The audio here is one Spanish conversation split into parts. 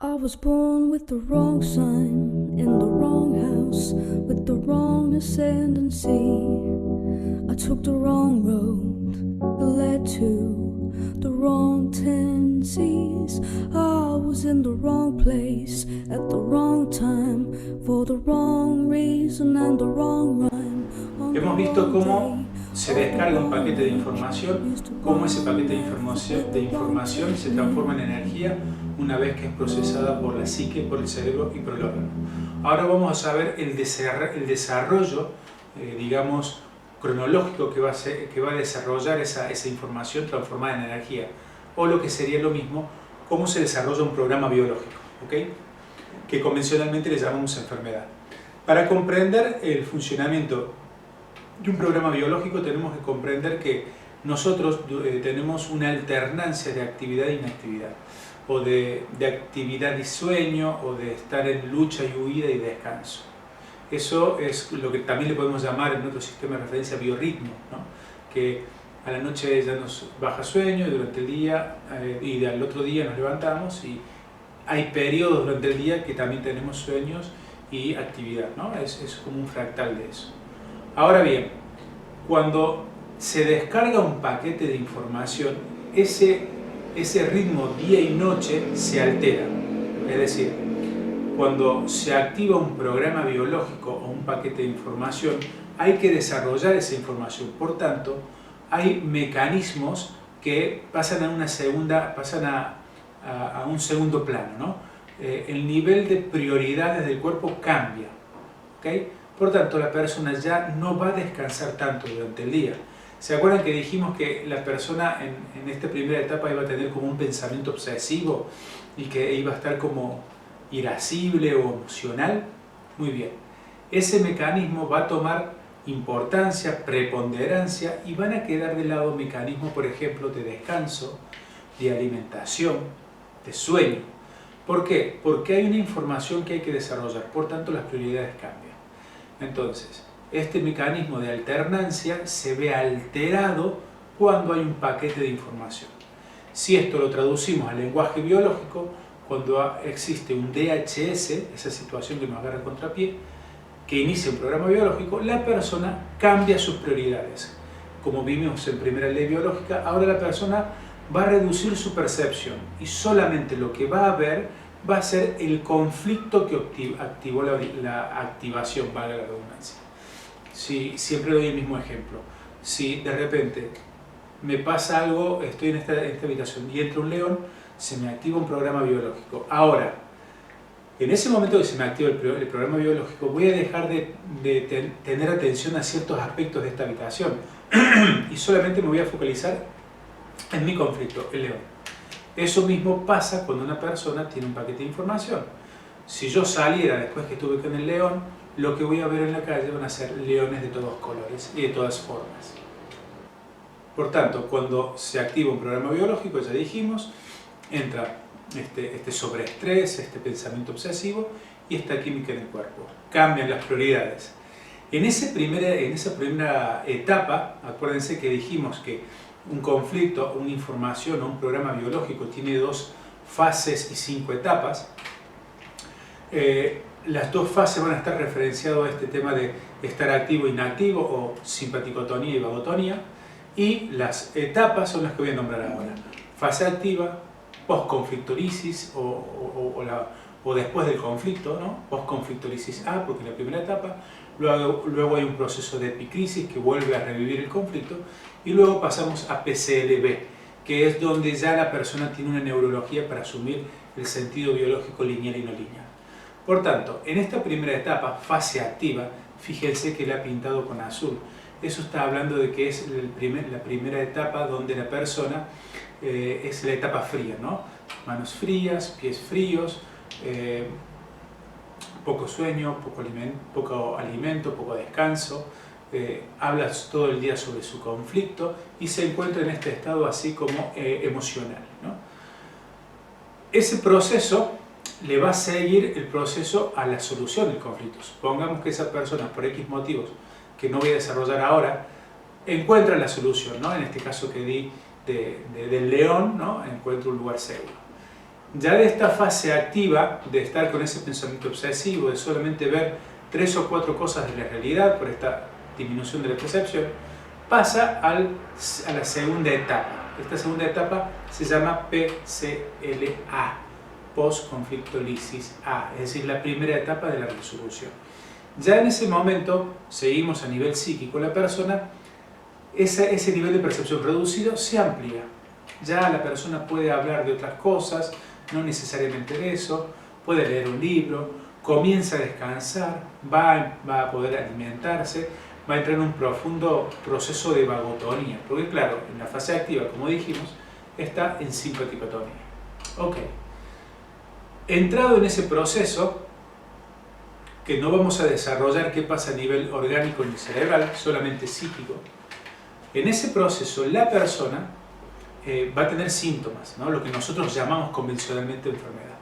I was born with the wrong sign, in the wrong house, with the wrong ascendancy. I took the wrong road that led to the wrong tendencies. I was in the wrong place at the wrong time, for the wrong reason and the wrong rhyme. Hemos visto cómo se descarga un paquete de información, cómo ese paquete de información se transforma en energía una vez que es procesada por la psique, por el cerebro y por el órgano. Ahora vamos a ver el desarrollo, digamos, cronológico que va a desarrollar esa información transformada en energía, o lo que sería lo mismo, cómo se desarrolla un programa biológico, ¿okay? Que convencionalmente le llamamos enfermedad. Para comprender el funcionamiento de un programa biológico tenemos que comprender que nosotros tenemos una alternancia de actividad e inactividad, o de actividad y sueño, o de estar en lucha y huida y descanso. Eso es lo que también le podemos llamar en otro sistema de referencia biorritmo, ¿no? Que a la noche ya nos baja sueño y durante el día, y al otro día nos levantamos, y hay periodos durante el día que también tenemos sueños y actividad, ¿no? Es como un fractal de eso. Ahora bien, cuando se descarga un paquete de información, ese ritmo día y noche se altera. Es decir, cuando se activa un programa biológico o un paquete de información, hay que desarrollar esa información. Por tanto, hay mecanismos que pasan a un segundo plano, ¿no? El nivel de prioridades del cuerpo cambia, ¿okay? Por tanto, la persona ya no va a descansar tanto durante el día. ¿Se acuerdan que dijimos que la persona en esta primera etapa iba a tener como un pensamiento obsesivo y que iba a estar como irascible o emocional? Muy bien. Ese mecanismo va a tomar importancia, preponderancia, y van a quedar de lado mecanismos, por ejemplo, de descanso, de alimentación, de sueño. ¿Por qué? Porque hay una información que hay que desarrollar, por tanto las prioridades cambian. Entonces, este mecanismo de alternancia se ve alterado cuando hay un paquete de información. Si esto lo traducimos al lenguaje biológico, cuando existe un DHS, esa situación que nos agarra a contrapié, que inicia un programa biológico, la persona cambia sus prioridades. Como vimos en primera ley biológica, ahora la persona va a reducir su percepción y solamente lo que va a ver va a ser el conflicto que activó la activación, valga la redundancia. Si, siempre doy el mismo ejemplo. Si de repente me pasa algo, estoy en esta habitación y entra un león, se me activa un programa biológico. Ahora, en ese momento que se me activa el programa biológico, voy a dejar de tener atención a ciertos aspectos de esta habitación y solamente me voy a focalizar en mi conflicto, el león. Eso mismo pasa cuando una persona tiene un paquete de información. Si yo saliera después que estuve con el león, lo que voy a ver en la calle van a ser leones de todos colores y de todas formas. Por tanto, cuando se activa un programa biológico, ya dijimos, entra este sobreestrés, este pensamiento obsesivo y esta química en el cuerpo. Cambian las prioridades. En esa primera etapa, acuérdense que dijimos que un conflicto, una información o un programa biológico tiene 2 fases y 5 etapas. Las 2 fases van a estar referenciadas a este tema de estar activo e inactivo, o simpaticotonía y vagotonía, y las etapas son las que voy a nombrar ahora. Fase activa, postconflictorisis o después del conflicto, ¿no? Postconflictorisis A, porque es la primera etapa. Luego hay un proceso de epicrisis que vuelve a revivir el conflicto, y luego pasamos a PCLB, que es donde ya la persona tiene una neurología para asumir el sentido biológico lineal y no lineal. Por tanto, en esta primera etapa, fase activa, fíjense que la he pintado con azul. Eso está hablando de que es la primera etapa donde la persona es la etapa fría, ¿no? Manos frías, pies fríos, poco sueño, poco alimento, poco descanso, habla todo el día sobre su conflicto y se encuentra en este estado así como emocional, ¿no? Ese proceso le va a seguir el proceso a la solución del conflicto. Supongamos que esa persona, por X motivos que no voy a desarrollar ahora, encuentra la solución, ¿no? En este caso que di del león, ¿no? Encuentra un lugar seguro. Ya de esta fase activa, de estar con ese pensamiento obsesivo, de solamente ver 3 o 4 cosas de la realidad por esta disminución de la percepción, pasa a la segunda etapa. Esta segunda etapa se llama PCLA, post-conflicto lisis A, es decir, la primera etapa de la resolución. Ya en ese momento, seguimos a nivel psíquico, la persona, ese nivel de percepción reducido se amplía. Ya la persona puede hablar de otras cosas, no necesariamente de eso, puede leer un libro, comienza a descansar, va a poder alimentarse, va a entrar en un profundo proceso de vagotonía, porque claro, en la fase activa, como dijimos, está en simpaticotonía. Ok. Entrado en ese proceso, que no vamos a desarrollar qué pasa a nivel orgánico ni cerebral, solamente psíquico, en ese proceso la persona va a tener síntomas, ¿no? Lo que nosotros llamamos convencionalmente enfermedad.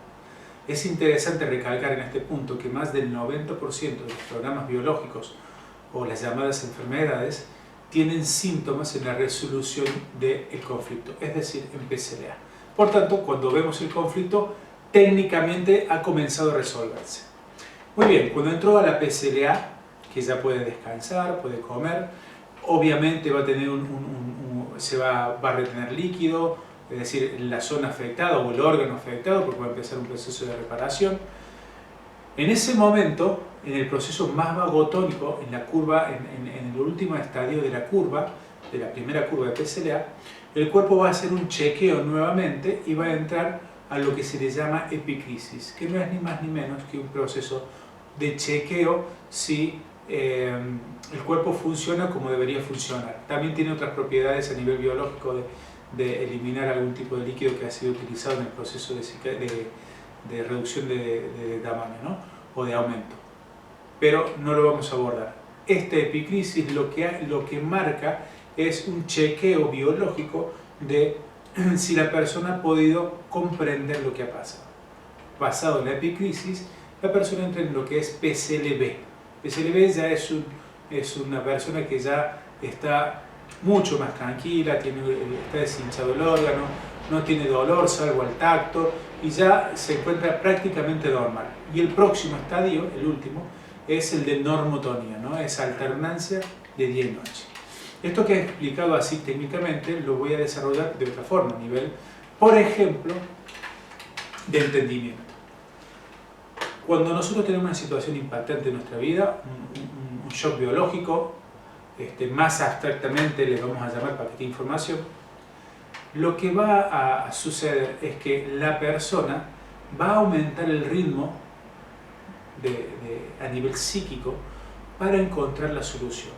Es interesante recalcar en este punto que más del 90% de los programas biológicos o las llamadas enfermedades tienen síntomas en la resolución del conflicto, es decir, en PCLA. Por tanto, cuando vemos el conflicto, técnicamente ha comenzado a resolverse. Muy bien, cuando entró a la PCLA, que ya puede descansar, puede comer, obviamente va a tener va a retener líquido, es decir, la zona afectada o el órgano afectado, porque va a empezar un proceso de reparación. En ese momento, en el proceso más vagotónico, en la curva, en el último estadio de la curva, de la primera curva de PCLA, el cuerpo va a hacer un chequeo nuevamente y va a entrar a lo que se le llama epicrisis, que no es ni más ni menos que un proceso de chequeo si el cuerpo funciona como debería funcionar. También tiene otras propiedades a nivel biológico de eliminar algún tipo de líquido que ha sido utilizado en el proceso de reducción de tamaño, ¿no? O de aumento. Pero no lo vamos a abordar. Esta epicrisis lo que marca es un chequeo biológico de si la persona ha podido comprender lo que ha pasado. Basado en la epicrisis, la persona entra en lo que es PCLB. PCLB ya es una persona que ya está mucho más tranquila, está deshinchado el órgano, no tiene dolor salvo al tacto y ya se encuentra prácticamente normal. Y el próximo estadio, el último, es el de normotonía, ¿no? Es alternancia de día y noche. Esto que he explicado así técnicamente lo voy a desarrollar de otra forma, a nivel, por ejemplo, de entendimiento. Cuando nosotros tenemos una situación impactante en nuestra vida, un shock biológico, más abstractamente le vamos a llamar paquete de información, lo que va a suceder es que la persona va a aumentar el ritmo a nivel psíquico para encontrar la solución.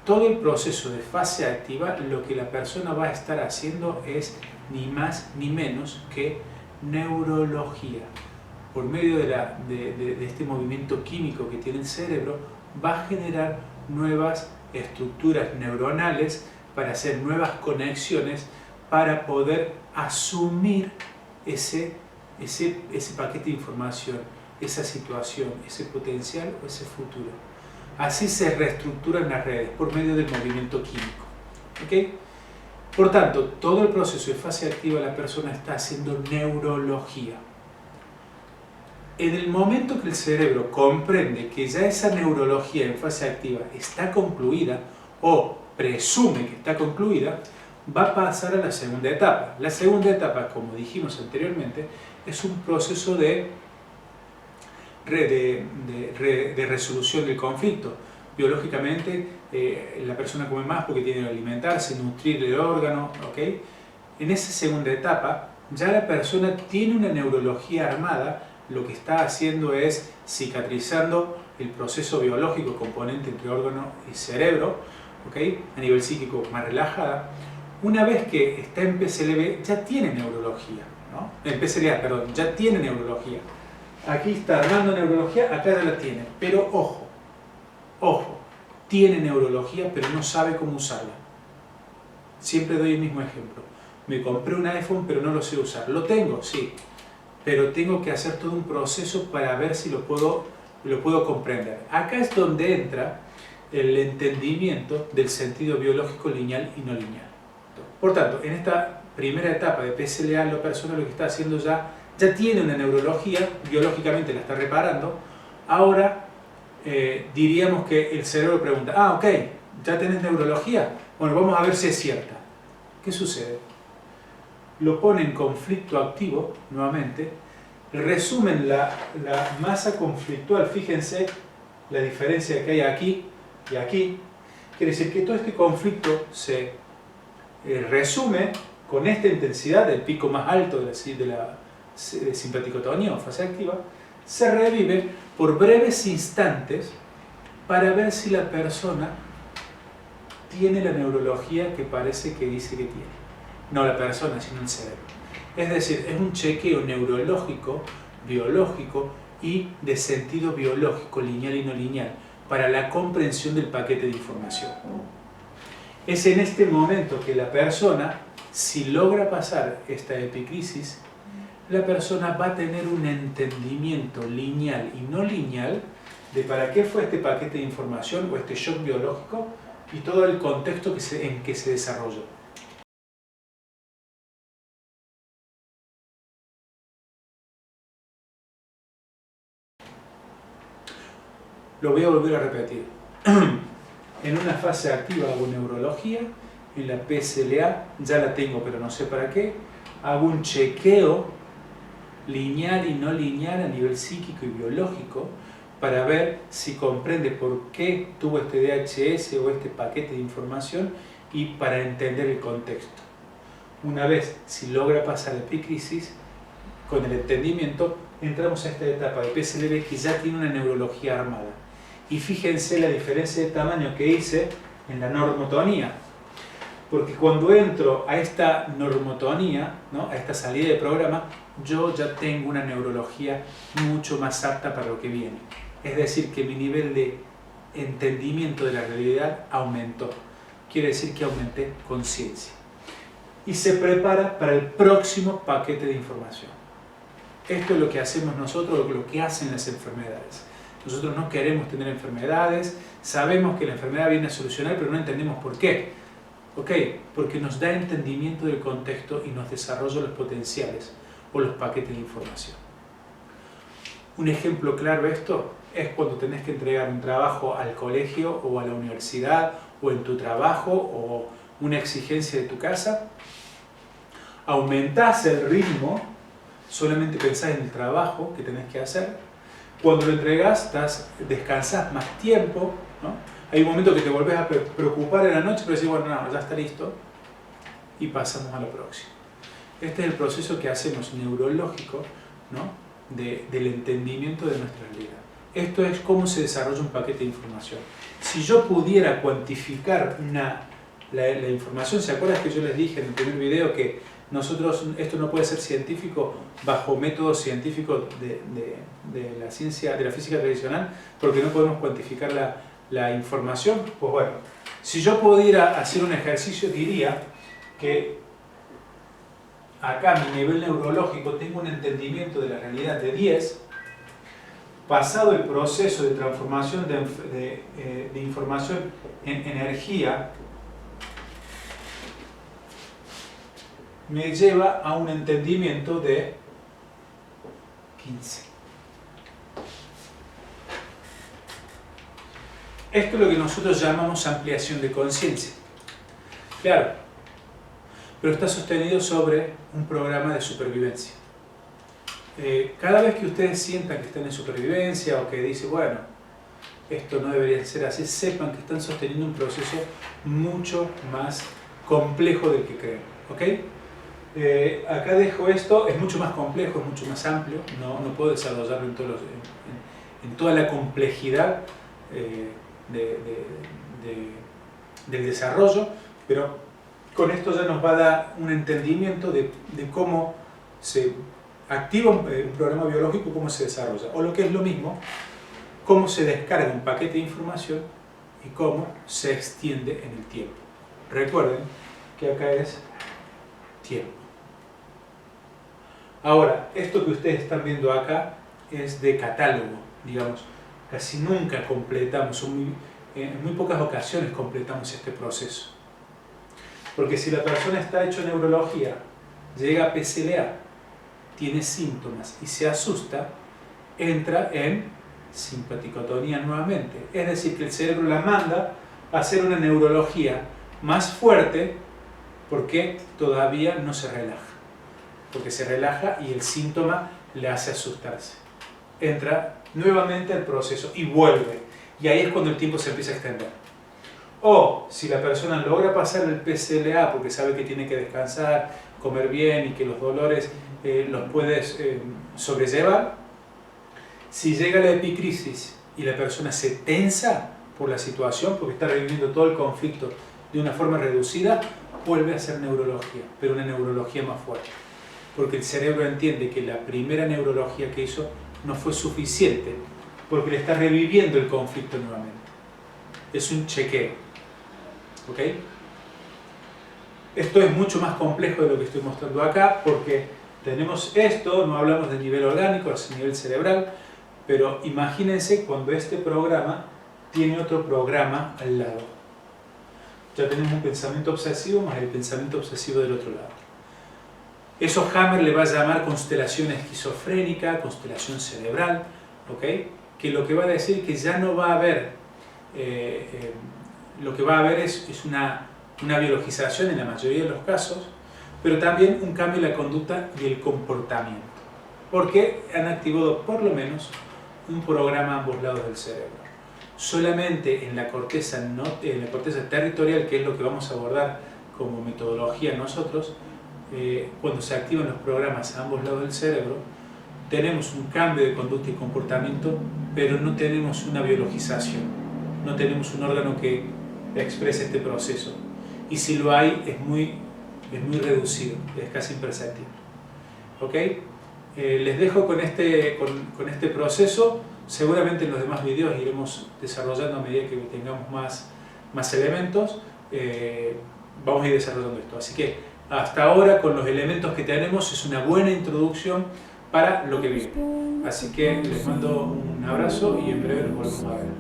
Todo el proceso de fase activa, lo que la persona va a estar haciendo es ni más ni menos que neurología. Por medio de este movimiento químico que tiene el cerebro, va a generar nuevas estructuras neuronales para hacer nuevas conexiones para poder asumir ese paquete de información, esa situación, ese potencial o ese futuro. Así se reestructuran las redes por medio del movimiento químico. ¿Okay? Por tanto, todo el proceso de fase activa la persona está haciendo neurología. En el momento que el cerebro comprende que ya esa neurología en fase activa está concluida o presume que está concluida, va a pasar a la segunda etapa. La segunda etapa, como dijimos anteriormente, es un proceso de resolución del conflicto. Biológicamente, la persona come más porque tiene que alimentarse, nutrir el órgano, ¿okay? En esa segunda etapa, ya la persona tiene una neurología armada, lo que está haciendo es cicatrizando el proceso biológico componente entre órgano y cerebro, ¿okay? A nivel psíquico más relajada. Una vez que está en PCLB, ya tiene neurología, ¿no? En PCLA, perdón, ya tiene neurología. Aquí está armando neurología, acá ya la tiene, pero ojo, tiene neurología, pero no sabe cómo usarla. Siempre doy el mismo ejemplo. Me compré un iPhone, pero no lo sé usar. ¿Lo tengo? Sí. Pero tengo que hacer todo un proceso para ver si lo puedo comprender. Acá es donde entra el entendimiento del sentido biológico lineal y no lineal. Por tanto, en esta primera etapa de PCLA, la persona lo que está haciendo ya ya tiene una neurología, biológicamente la está reparando, ahora diríamos que el cerebro pregunta, ok, ¿ya tenés neurología? Bueno, vamos a ver si es cierta. ¿Qué sucede? Lo pone en conflicto activo, nuevamente, resumen la masa conflictual, fíjense la diferencia que hay aquí y aquí, quiere decir que todo este conflicto se resume con esta intensidad del pico más alto de la simpaticotonía o fase activa, se revive por breves instantes para ver si la persona tiene la neurología que parece que dice que tiene. No la persona, sino el cerebro. Es decir, es un chequeo neurológico, biológico y de sentido biológico, lineal y no lineal, para la comprensión del paquete de información. Es en este momento que la persona, si logra pasar esta epicrisis, la persona va a tener un entendimiento lineal y no lineal de para qué fue este paquete de información o este shock biológico y todo el contexto en que se desarrolló. Lo voy a volver a repetir. En una fase activa hago neurología, en la PSLA ya la tengo pero no sé para qué, hago un chequeo lineal y no lineal a nivel psíquico y biológico para ver si comprende por qué tuvo este DHS o este paquete de información y para entender el contexto. Una vez, si logra pasar la epicrisis, con el entendimiento, entramos a esta etapa de PSLB que ya tiene una neurología armada. Y fíjense la diferencia de tamaño que hice en la normotonía. Porque cuando entro a esta normotonía, ¿no?, a esta salida de programa, yo ya tengo una neurología mucho más apta para lo que viene. Es decir, que mi nivel de entendimiento de la realidad aumentó. Quiere decir que aumenté conciencia. Y se prepara para el próximo paquete de información. Esto es lo que hacemos nosotros, lo que hacen las enfermedades. Nosotros no queremos tener enfermedades, sabemos que la enfermedad viene a solucionar, pero no entendemos por qué. ¿Ok? Porque nos da entendimiento del contexto y nos desarrolla los potenciales o los paquetes de información. Un ejemplo claro de esto es cuando tenés que entregar un trabajo al colegio o a la universidad o en tu trabajo o una exigencia de tu casa. Aumentás el ritmo, solamente pensás en el trabajo que tenés que hacer. Cuando lo entregás, descansás más tiempo, ¿no? Hay un momento que te volvés a preocupar en la noche, pero decís, bueno, no, ya está listo, y pasamos a lo próximo. Este es el proceso que hacemos neurológico, ¿no?, del entendimiento de nuestra realidad. Esto es cómo se desarrolla un paquete de información. Si yo pudiera cuantificar la información, ¿se acuerdan que yo les dije en el primer video que nosotros, esto no puede ser científico bajo métodos científicos de la ciencia, de la física tradicional, porque no podemos cuantificar la información? Pues bueno, si yo pudiera hacer un ejercicio, diría que acá mi nivel neurológico tengo un entendimiento de la realidad de 10, pasado el proceso de transformación de información en energía, me lleva a un entendimiento de 15. Esto es lo que nosotros llamamos ampliación de conciencia. Claro, pero está sostenido sobre un programa de supervivencia. Cada vez que ustedes sientan que están en supervivencia o que dicen, bueno, esto no debería ser así, sepan que están sosteniendo un proceso mucho más complejo del que creen. ¿Ok? Acá dejo esto, es mucho más complejo, es mucho más amplio, no puedo desarrollarlo en toda la complejidad del desarrollo, pero con esto ya nos va a dar un entendimiento de cómo se activa un programa biológico, cómo se desarrolla, o lo que es lo mismo, cómo se descarga un paquete de información y cómo se extiende en el tiempo. Recuerden que acá es tiempo. Ahora, esto que ustedes están viendo acá es de catálogo, digamos. Casi nunca completamos, en muy pocas ocasiones completamos este proceso. Porque si la persona está hecho neurología, llega a PSLA tiene síntomas y se asusta, entra en simpaticotonía nuevamente. Es decir, que el cerebro la manda a hacer una neurología más fuerte porque todavía no se relaja. Porque se relaja y el síntoma le hace asustarse. Entra nuevamente al proceso y vuelve. Y ahí es cuando el tiempo se empieza a extender. O si la persona logra pasar el PCLA porque sabe que tiene que descansar, comer bien y que los dolores los puedes sobrellevar, si llega la epicrisis y la persona se tensa por la situación, porque está reviviendo todo el conflicto de una forma reducida, vuelve a hacer neurología, pero una neurología más fuerte. Porque el cerebro entiende que la primera neurología que hizo no fue suficiente, porque le está reviviendo el conflicto nuevamente. Es un chequeo. ¿Ok? Esto es mucho más complejo de lo que estoy mostrando acá, porque tenemos esto, no hablamos de nivel orgánico, es a nivel cerebral, pero imagínense cuando este programa tiene otro programa al lado. Ya tenemos un pensamiento obsesivo más el pensamiento obsesivo del otro lado. Eso Hammer le va a llamar constelación esquizofrénica, constelación cerebral, ¿ok? Que lo que va a decir es que ya no va a haber, lo que va a haber es una biologización en la mayoría de los casos, pero también un cambio en la conducta y el comportamiento, porque han activado por lo menos un programa a ambos lados del cerebro. Solamente en la corteza territorial, que es lo que vamos a abordar como metodología nosotros, cuando se activan los programas a ambos lados del cerebro, tenemos un cambio de conducta y comportamiento, pero no tenemos una biologización, no tenemos un órgano que exprese este proceso. Y si lo hay, es muy reducido, es casi imperceptible. ¿Ok? Les dejo con este proceso. Seguramente en los demás videos iremos desarrollando a medida que tengamos más elementos. Vamos a ir desarrollando esto. Así que hasta ahora, con los elementos que tenemos, es una buena introducción para lo que viene. Así que les mando un abrazo y en breve nos volvemos a ver.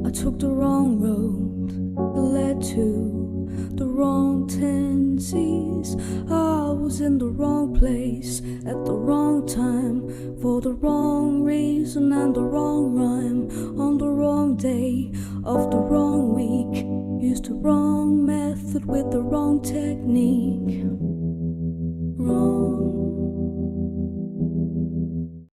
I took the wrong road that led to the wrong tendencies. I was in the wrong place at the wrong time for the wrong reason and the wrong rhyme on the wrong day of the wrong week. Used the wrong method with the wrong technique.